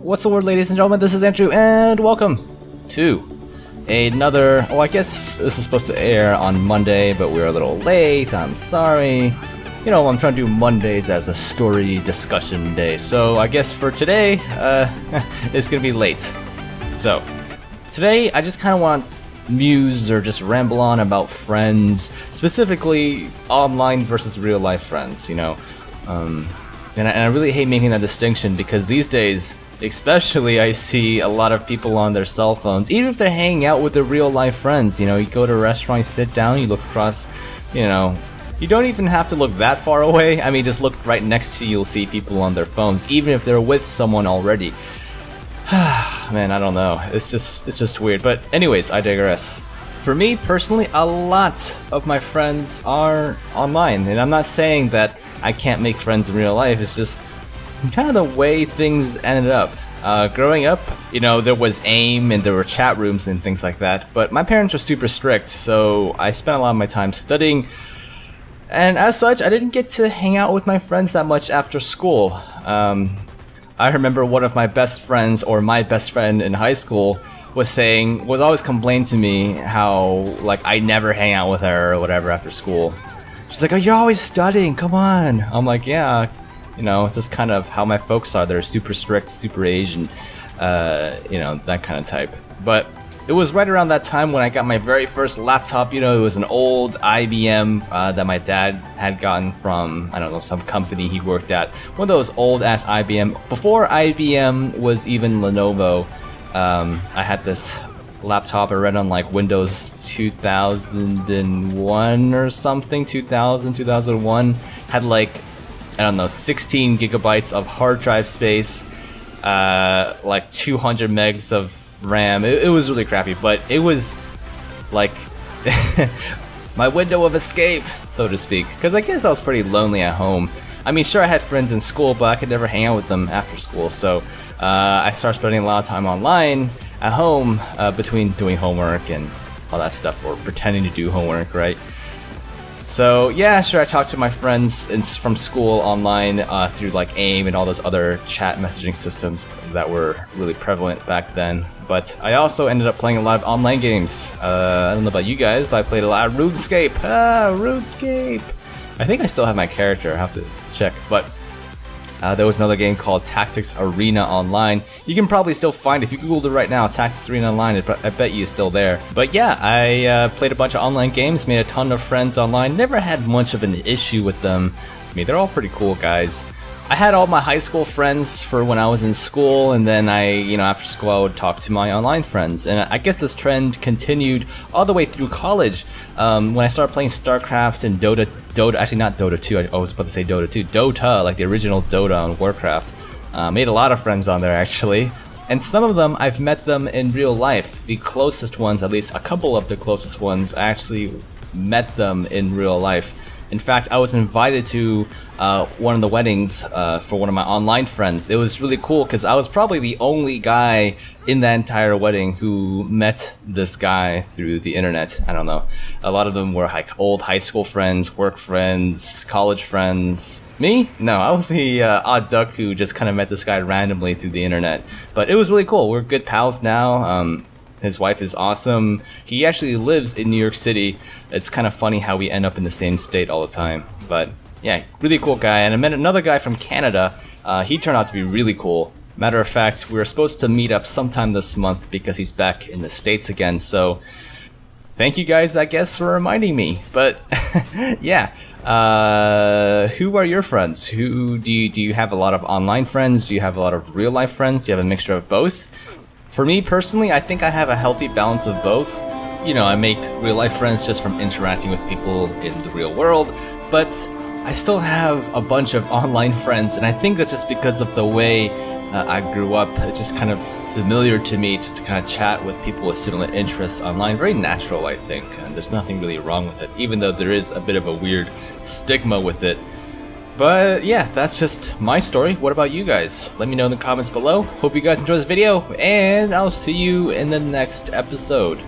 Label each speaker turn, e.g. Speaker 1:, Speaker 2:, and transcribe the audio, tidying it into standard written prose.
Speaker 1: What's the word, ladies and gentlemen? This is Andrew, and welcome to another... Oh, I guess this is supposed to air on Monday, but we're a little late. I'm sorry. You know, I'm trying to do Mondays as a story discussion day, so I guess for today, it's gonna be late. So, today I just kind of want to muse or just ramble on about friends, specifically online versus real life friends, you know. And I really hate making that distinction because these days, especially, I see a lot of people on their cell phones, even if they're hanging out with their real life friends. You know, you go to a restaurant, you sit down, you look across, you know, you don't even have to look that far away. I mean, just look right next to you, you'll see people on their phones, even if they're with someone already. Man, I don't know. It's just weird. But anyways, I digress. For me personally, a lot of my friends are online, and I'm not saying that I can't make friends in real life. It's just kind of the way things ended up. Growing up, you know, there was AIM and there were chat rooms and things like that, but my parents were super strict, so I spent a lot of my time studying, and as such, I didn't get to hang out with my friends that much after school. I remember one of my best friends, or my best friend in high school, was always complaining to me how, like, I never hang out with her or whatever after school. She's like, oh, you're always studying, come on. I'm like, yeah, you know, it's just kind of how my folks are. They're super strict, super Asian, you know, that kind of type. But it was right around that time when I got my very first laptop. You know, it was an old IBM that my dad had gotten from, I don't know, some company he worked at. One of those old-ass IBM. Before IBM was even Lenovo, I had this laptop. I read on like Windows 2001 or something, 2001, had like, I don't know, 16 gigabytes of hard drive space, like 200 megs of RAM. It was really crappy, but it was like my window of escape, so to speak, because I guess I was pretty lonely at home. I mean, sure, I had friends in school, but I could never hang out with them after school, so I started spending a lot of time online at home, between doing homework and all that stuff, or pretending to do homework, right? So yeah, sure, I talked to my friends from school online through like AIM and all those other chat messaging systems that were really prevalent back then. But I also ended up playing a lot of online games. I don't know about you guys, but I played a lot of RuneScape. RuneScape! I think I still have my character, I have to check, but there was another game called Tactics Arena Online. You can probably still find it if you googled it right now, Tactics Arena Online. I bet you it's still there. But yeah, I played a bunch of online games, made a ton of friends online. Never had much of an issue with them. I mean, they're all pretty cool guys. I had all my high school friends for when I was in school, and then after school I would talk to my online friends. And I guess this trend continued all the way through college. When I started playing StarCraft and Dota, actually not Dota 2, I was about to say Dota 2, Dota, like the original Dota on Warcraft. Made a lot of friends on there, actually. And some of them, I've met them in real life. The closest ones, at least a couple of the closest ones, I actually met them in real life. In fact, I was invited to one of the weddings for one of my online friends. It was really cool because I was probably the only guy in that entire wedding who met this guy through the internet. I don't know. A lot of them were like old high school friends, work friends, college friends. Me? No, I was the odd duck who just kind of met this guy randomly through the internet. But it was really cool. We're good pals now. His wife is awesome. He actually lives in New York City. It's kind of funny how we end up in the same state all the time. But yeah, really cool guy. And I met another guy from Canada. He turned out to be really cool. Matter of fact, we were supposed to meet up sometime this month because he's back in the States again. So thank you guys, I guess, for reminding me. But yeah. Who are your friends? Do you have a lot of online friends? Do you have a lot of real life friends? Do you have a mixture of both? For me personally, I think I have a healthy balance of both. You know, I make real life friends just from interacting with people in the real world, but I still have a bunch of online friends, and I think that's just because of the way I grew up. It's just kind of familiar to me just to kind of chat with people with similar interests online. Very natural, I think, and there's nothing really wrong with it, even though there is a bit of a weird stigma with it. But yeah, that's just my story. What about you guys? Let me know in the comments below. Hope you guys enjoyed this video, and I'll see you in the next episode.